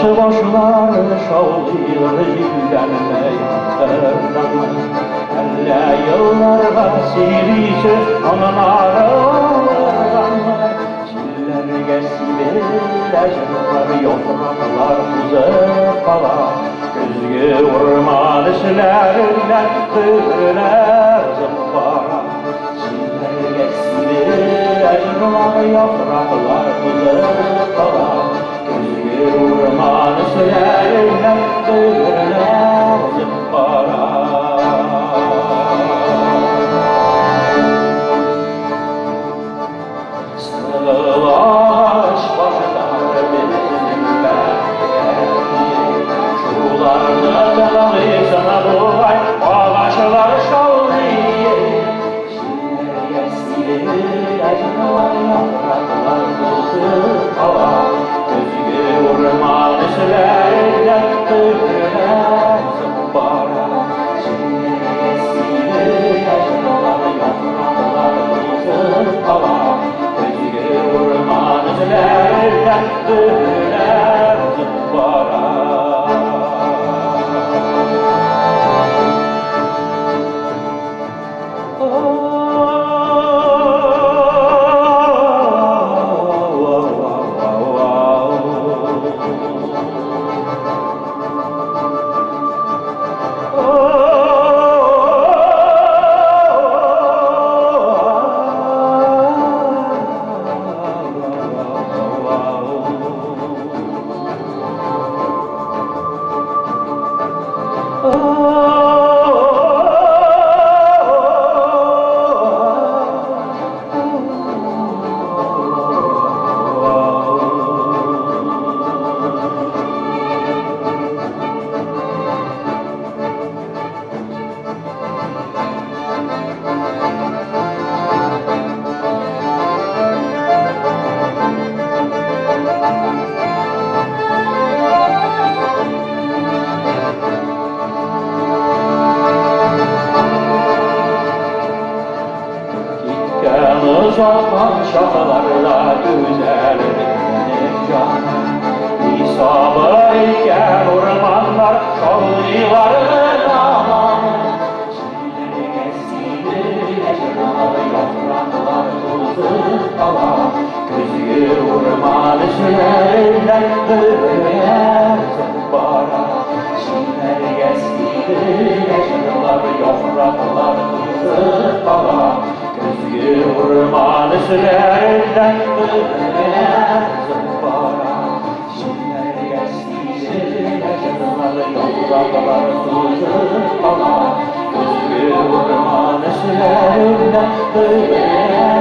başlar şavlıyor illenmey Elle yıllarga sirişi onun ağrılarına Çiller geçti lejinler yopraklar uzak kala Gözgü vurman işlerine kırılar zımbara Çiller geçti lejinler yopraklar uzak kala Gözgü vurman işlerine kırılar zımbara Savaş başlar bizim belki Şularda dalıysan bu ay Ağaçlar şavlıyor Şiir yesilir acılar yapraklar bozuk hava Gözgü vurman işlerle kırılar zımbara Şiir yesilir acılar yapraklar bozuk hava Vurman izlerden döner zımbara Uzaktan şakalarla güzel benim canım İsabı iken ormanlar şavlivarın amanı Çilleri geçsidir ecralı yapraklar tuzlu kala Gözgü orman işlerinden kırılar zımbara Çilleri geçsidir ecralı yapraklar tuzlu kala Gözgü vurman işlerden kırılar zımbara Çiller geçti acılar yapraklar tuzlu kala Gözgü vurman işlerden kırılar